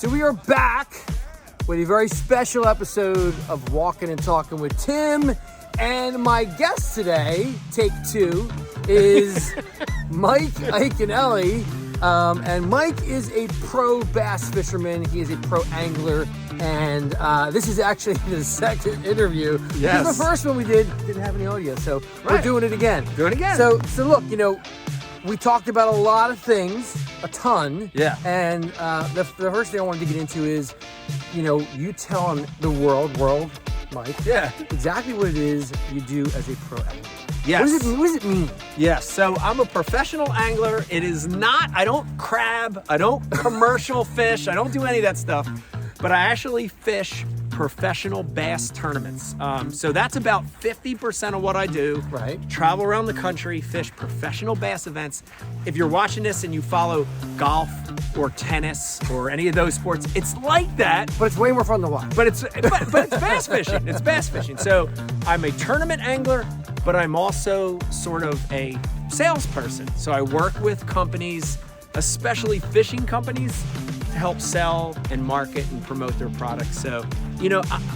So we are back with a very special episode of Walkin' and Talkin' with Tim. And my guest today, take two, is Mike Iaconelli. And Mike is a pro bass fisherman. He is a pro angler. And this is actually the second interview. Yes. Because the first one we didn't have any audio. So we're doing it again. Doing it again. So look, we talked about a lot of things, a ton. Yeah. And the first thing I wanted to get into is, you tell the world, Mike, exactly what it is you do as a pro angler. Yes. What does it mean? Yes. So I'm a professional angler. It is not, I don't crab, I don't commercial fish, I don't do any of that stuff, but I actually fish professional bass tournaments. So that's about 50% of what I do. Right. Travel around the country, fish professional bass events. If you're watching this and you follow golf or tennis or any of those sports, it's like that. But it's way more fun to watch. But it's bass fishing. It's bass fishing. So I'm a tournament angler, but I'm also sort of a salesperson. So I work with companies, especially fishing companies, to help sell and market and promote their products. So,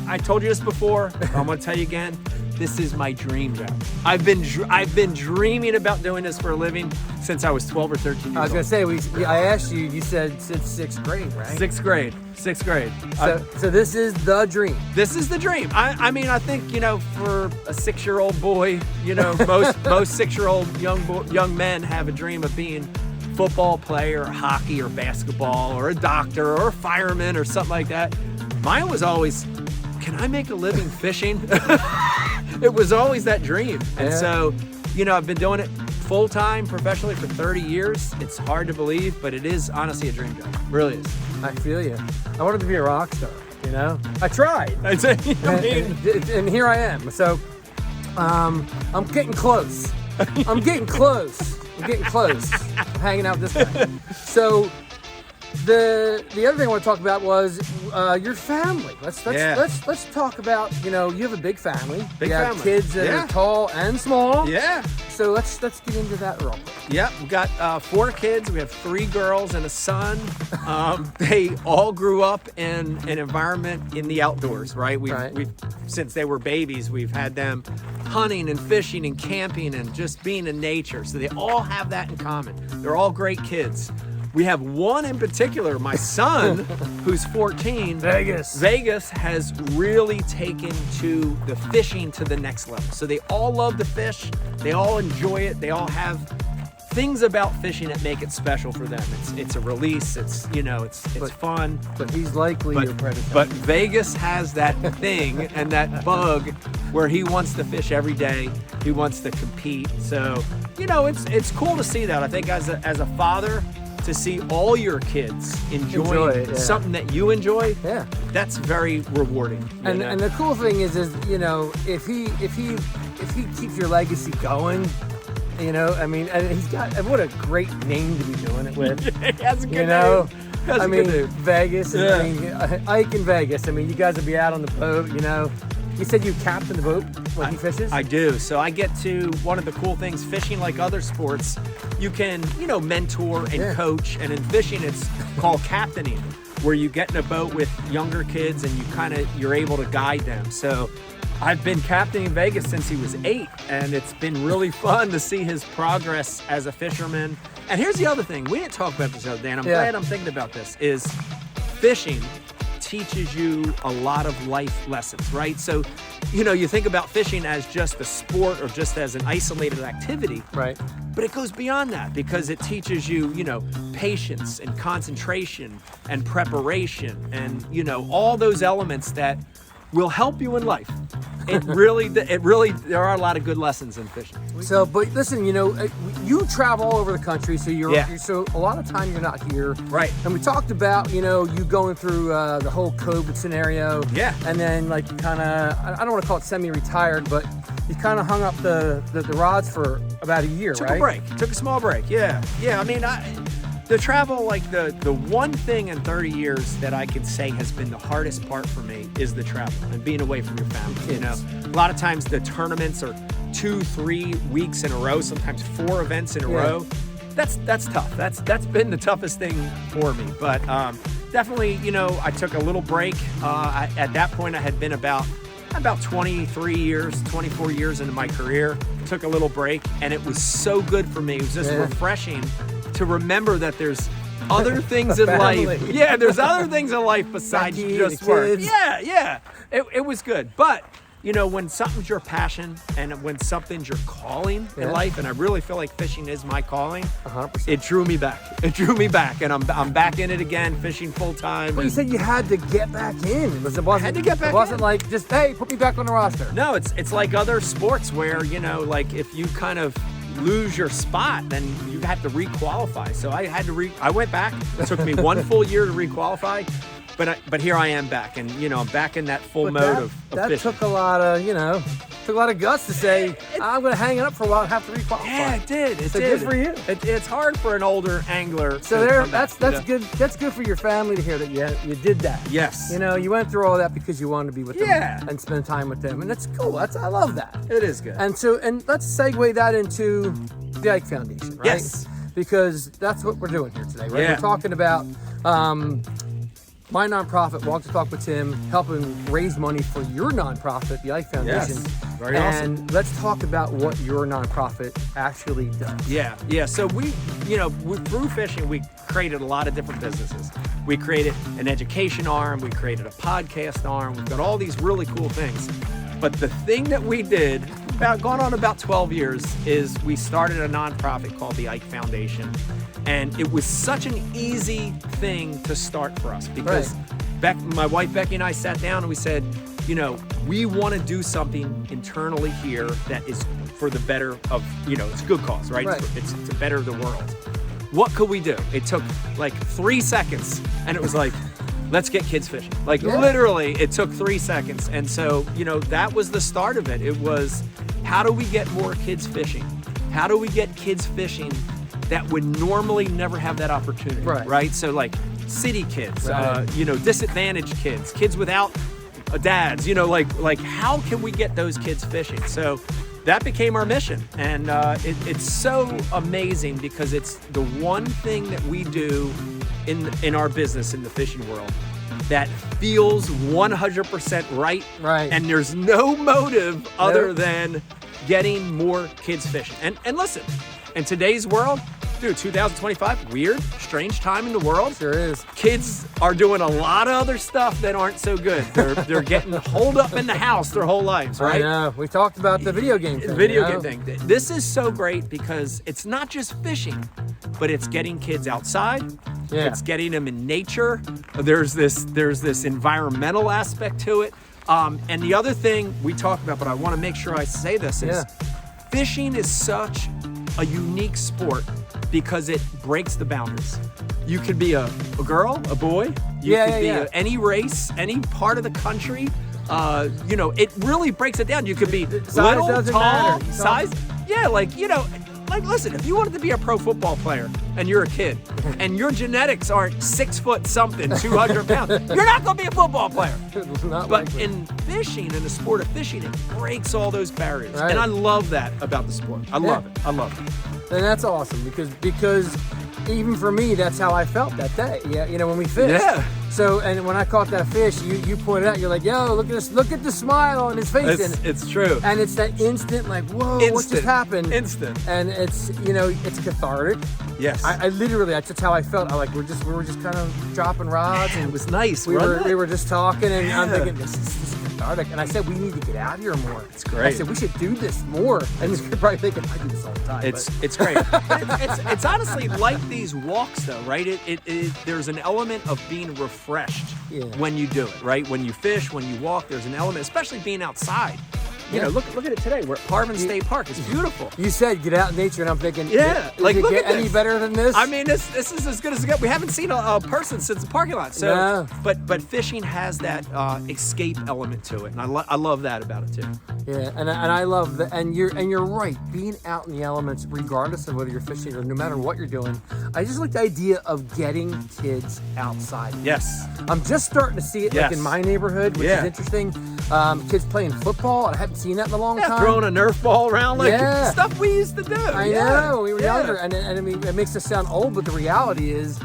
I told you this before, I'm gonna tell you again, this is my dream job. I've been dreaming about doing this for a living since I was 12 or 13 years old. I was gonna say, I asked you, you said since sixth grade, right? Sixth grade. So this is the dream. This is the dream. I mean, I think, for a 6-year-old boy, most 6-year-old young men have a dream of being football player, or hockey, or basketball, or a doctor, or a fireman, or something like that. Mine was always, can I make a living fishing? It was always that dream. And so, I've been doing it full-time, professionally for 30 years. It's hard to believe, but it is honestly a dream job. It really is. I feel you. I wanted to be a rock star, I tried. And here I am. So, I'm getting close. I'm getting close. I'm hanging out with this guy. So, the other thing I want to talk about was your family. Let's talk about, you have a big family. Big you have family. Kids that are tall and small. Yeah. So let's get into that real quick. Yeah, we got 4 kids. We have 3 girls and a son. They all grew up in an environment in the outdoors, right? We've since they were babies, we've had them hunting and fishing and camping and just being in nature. So they all have that in common. They're all great kids. We have one in particular, my son, who's 14. Vegas has really taken to the fishing to the next level. So they all love to fish. They all enjoy it. They all have things about fishing that make it special for them. It's a release. It's fun. But he's likely your predecessor. But Vegas has that thing and that bug where he wants to fish every day. He wants to compete. So, it's cool to see that. I think as a father, to see all your kids enjoying something that you enjoy, that's very rewarding. And the cool thing is if he keeps your legacy going, and he's got what a great name to be doing it with. That's a good name. That's a good name. Vegas. Ike in Vegas. You guys will be out on the boat. You said you captain the boat when he fishes? I do. So I get to, one of the cool things, fishing like other sports, you can, mentor and coach. And in fishing, it's called captaining, where you get in a boat with younger kids and you're able to guide them. So I've been captaining Vegas since he was 8, and it's been really fun to see his progress as a fisherman. And here's the other thing. We didn't talk about this the other day, and I'm glad I'm thinking about this, is fishing teaches you a lot of life lessons, right? So, you think about fishing as just a sport or just as an isolated activity. Right. But it goes beyond that because it teaches you, patience and concentration and preparation and, all those elements that will help you in life. It really, there are a lot of good lessons in fishing. So, but listen, you travel all over the country, so so a lot of time you're not here. Right. And we talked about, you going through the whole COVID scenario. Yeah. And then you kind of, I don't want to call it semi-retired, but you kind of hung up the rods for about a year, Took right? a break. Took a small break. Yeah. Yeah. The travel, the one thing in 30 years that I can say has been the hardest part for me is the travel and being away from your family. A lot of times the tournaments are 2-3 weeks in a row, sometimes 4 events in a row. That's tough. That's been the toughest thing for me. But definitely, I took a little break. At that point, I had been about 23 years, 24 years into my career. Took a little break, and it was so good for me. It was just refreshing to remember that there's other things in life. Yeah, there's other things in life besides just work. Yeah. It was good. But, when something's your passion and when something's your calling in life, and I really feel like fishing is my calling, 100%. It drew me back. And I'm back in it again, fishing full time. Well, you said you had to get back in. I had to get back in. It wasn't like just, hey, put me back on the roster. No, it's like other sports where, like if you kind of lose your spot, then you have to requalify. So I had to I went back. It took me 1 full year to requalify. But here I am back, and I'm back in that full mode of that fishing. took a lot of guts to say I'm going to hang it up for a while and have to requalify. Yeah, it did. So good for you. It's hard for an older angler. So that's good. That's good for your family to hear that you did that. Yes. You went through all that because you wanted to be with them and spend time with them, and that's cool. I love that. It is good. And let's segue that into the Ike Foundation, right? Yes. Because that's what we're doing here today, right? Yeah. We're talking about my nonprofit, Walk the Talk with Tim, helping raise money for your nonprofit, the Ike Foundation. Yes. Very awesome. And let's talk about what your nonprofit actually does. Yeah. So we through fishing, we created a lot of different businesses. We created an education arm. We created a podcast arm. We've got all these really cool things. But the thing that we did, gone on about 12 years, is we started a nonprofit called the Ike Foundation. And it was such an easy thing to start for us because my wife Becky and I sat down and we said, we want to do something internally here that is for the better of, it's a good cause, right? It's to better the world. What could we do? It took like 3 seconds, and it was like, let's get kids fishing. Literally, it took 3 seconds. And so, that was the start of it. It was, how do we get more kids fishing? How do we get kids fishing that would normally never have that opportunity, right? So like city kids, disadvantaged kids without dads, like how can we get those kids fishing? So that became our mission, and it's so amazing because it's the one thing that we do in our business in the fishing world that feels 100% right, and there's no motive other than getting more kids fishing. And listen, in today's world, dude, 2025, weird, strange time in the world. Sure is. Kids are doing a lot of other stuff that aren't so good. They're getting holed up in the house their whole lives, right? I know. We talked about the video game thing. Game thing. This is so great because it's not just fishing, but it's getting kids outside. Yeah. It's getting them in nature. There's this environmental aspect to it. And the other thing we talked about, but I want to make sure I say this, is fishing is such a unique sport because it breaks the boundaries. You could be a girl, a boy. You could be any race, any part of the country. It really breaks it down. You could be little, tall, size. Yeah, listen, if you wanted to be a pro football player and you're a kid and your genetics aren't 6 foot something, 200 pounds, you're not going to be a football player. But in fishing, in the sport of fishing, it breaks all those barriers. And I love that about the sport. I love it. And that's awesome because even for me, that's how I felt that day. Yeah, when we fished. Yeah. So, and when I caught that fish, you pointed out, you're like, yo, look at this, look at the smile on his face. It's true. And it's that instant, like, whoa, what just happened? Instant. And it's, it's cathartic. Yes. I literally, that's how I felt. We were just kind of dropping rods. And it was nice. We were just talking, and I'm thinking, this is cathartic. And I said, we need to get out here more. It's great. I said, we should do this more. And you're probably thinking, I do this all the time. It's great. It's honestly like these walks, though, right? There's an element of being refreshed when you do it, right? When you fish, when you walk, there's an element, especially being outside. Look at it today. We're at Parvin State Park. It's beautiful. You said get out in nature, and I'm thinking, look at any better than this? I mean, this is as good as it gets. We haven't seen a person since the parking lot. So, but fishing has that escape element to it, and I love that about it too. Yeah, and I love that, and you're right. Being out in the elements, regardless of whether you're fishing or no matter what you're doing, I just like the idea of getting kids outside. Yes, I'm just starting to see it like in my neighborhood, which is interesting. Kids playing football. I haven't seen that in a long time. Throwing a Nerf ball around, stuff we used to do. I know, we were younger, and I mean, it makes us sound old, but the reality is,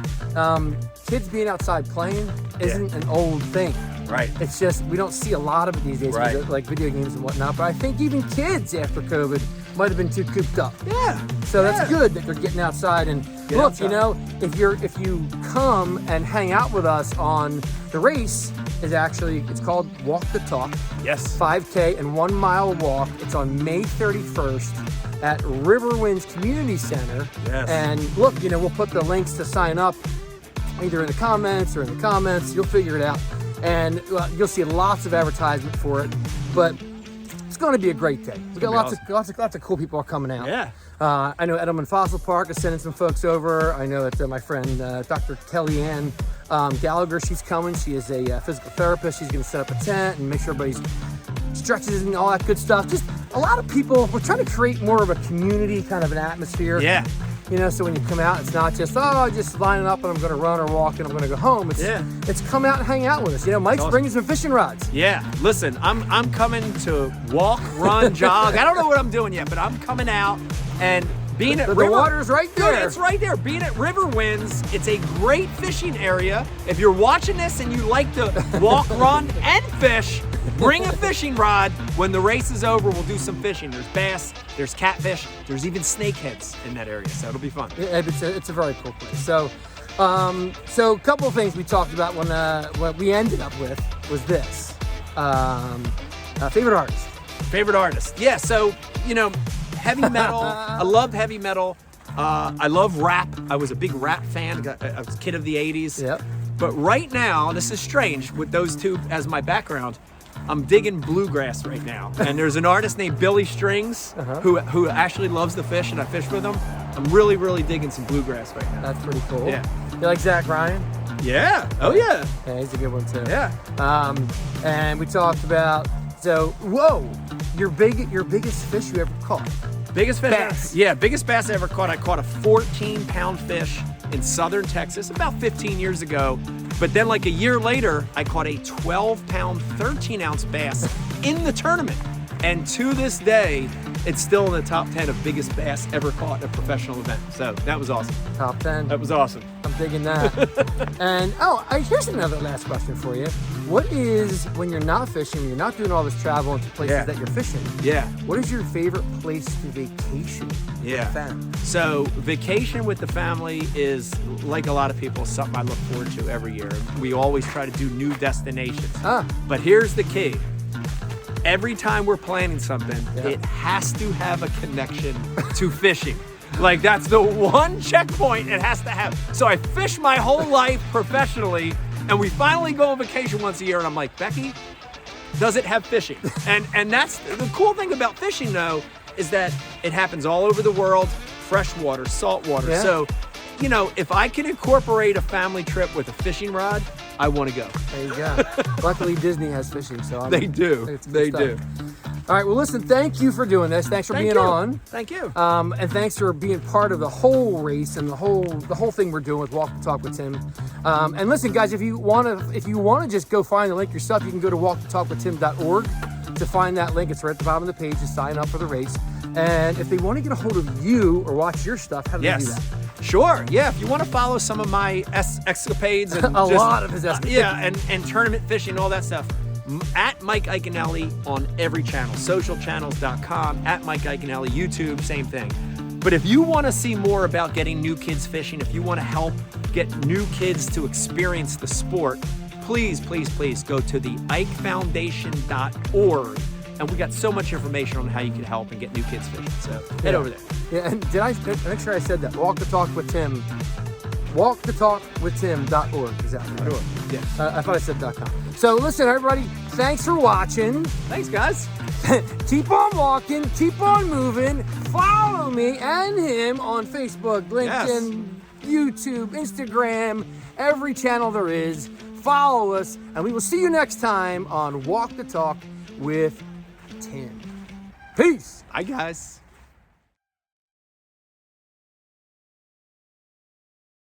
kids being outside playing isn't an old thing. Right. It's just we don't see a lot of it these days, Right. like video games and whatnot. But I think even kids after COVID might have been too cooped up. Yeah. So that's good that they're getting outside. And look, outside. you know, if you come and hang out with us on the race, it's called Walk the Talk. Yes. 5K and 1 mile walk. It's on May 31st at Riverwinds Community Center. Yes. And look, you know, we'll put the links to sign up either in the comments or in the comments. You'll figure it out. And you'll see lots of advertisement for it. But it's going to be a great day. We got lots of cool people are coming out. Yeah. I know Edelman Fossil Park is sending some folks over. I know that my friend Dr. Kellyanne Gallagher, she's coming. She is a physical therapist. She's going to set up a tent and make sure everybody's stretches and all that good stuff. Just a lot of people. We're trying to create more of a community kind of an atmosphere. Yeah. You know, so when you come out, it's not just, just lining up and I'm going to run or walk and I'm going to go home. It's come out and hang out with us. You know, Mike's bringing some fishing rods. Yeah. Listen, I'm coming to walk, run, jog. I don't know what I'm doing yet, but I'm coming out and being at the water's right there. Dude, it's right there. Being at Riverwinds, it's a great fishing area. If you're watching this and you like to walk, run, and fish, bring a fishing rod. When the race is over, we'll do some fishing. There's bass, there's catfish, there's even snakeheads in that area, so it'll be fun. It's a very cool place. So a couple of things we talked about when what we ended up with was this. Favorite artist. Favorite artist. Yeah, so, you know, heavy metal. I loved heavy metal. I love rap. I was a big rap fan. I was a kid of the 80s. Yep. But right now, this is strange with those two as my background, I'm digging bluegrass right now. And there's an artist named Billy Strings who actually loves to fish, and I fish with him. I'm really, really digging some bluegrass right now. That's pretty cool. Yeah. You like Zach Ryan? Yeah. Oh, yeah. Yeah, he's a good one too. Yeah. And we talked about, your biggest fish you ever caught. Biggest fish? Bass. Yeah, biggest bass I ever caught. I caught a 14-pound fish in southern Texas about 15 years ago. But then like a year later, I caught a 12-pound, 13-ounce bass in the tournament. And to this day, it's still in the top 10 of biggest bass ever caught at a professional event. So that was awesome. Top 10. That was awesome. I'm digging that. And here's another last question for you. What is, when you're not fishing, when you're not doing all this travel into places that you're fishing, what is your favorite place to vacation with the family? So vacation with the family is, like a lot of people, something I look forward to every year. We always try to do new destinations. But here's the key. Every time we're planning something, it has to have a connection to fishing. Like, that's the one checkpoint it has to have. So I fish my whole life professionally, and we finally go on vacation once a year, and I'm like, Becky, does it have fishing? And that's the cool thing about fishing, though, is that it happens all over the world, freshwater, saltwater. Yeah. So, you know, if I can incorporate a family trip with a fishing rod, I want to go. There you go. Luckily, Disney has fishing, so they do. They do. All right, well, listen, thank you for doing this. Thanks for being on. Thank you. And thanks for being part of the whole race and the whole thing we're doing with Walk the Talk with Tim. And listen, guys, if you want to just go find the link yourself, you can go to walkthetalkwithtim.org to find that link. It's right at the bottom of the page to sign up for the race. And if they want to get a hold of you or watch your stuff, how do they do that? Sure. Yeah. If you want to follow some of my escapades and a lot of his escapades. and tournament fishing, all that stuff, at Mike Iaconelli on every channel, socialchannels.com, at Mike Iaconelli, YouTube, same thing. But if you want to see more about getting new kids fishing, if you want to help get new kids to experience the sport, please, please, please go to the IkeFoundation.org. And we got so much information on how you can help and get new kids fishing. So head over there. Yeah, and did I make sure I said that? Walk the Talk with Tim. WalkTheTalkWithTim.org. Is that right? Sure. Yeah. I thought I said .com. So listen, everybody, thanks for watching. Thanks, guys. Keep on walking, keep on moving. Follow me and him on Facebook, LinkedIn, YouTube, Instagram, every channel there is. Follow us, and we will see you next time on Walk the Talk with Tim. Peace. Hi, guys.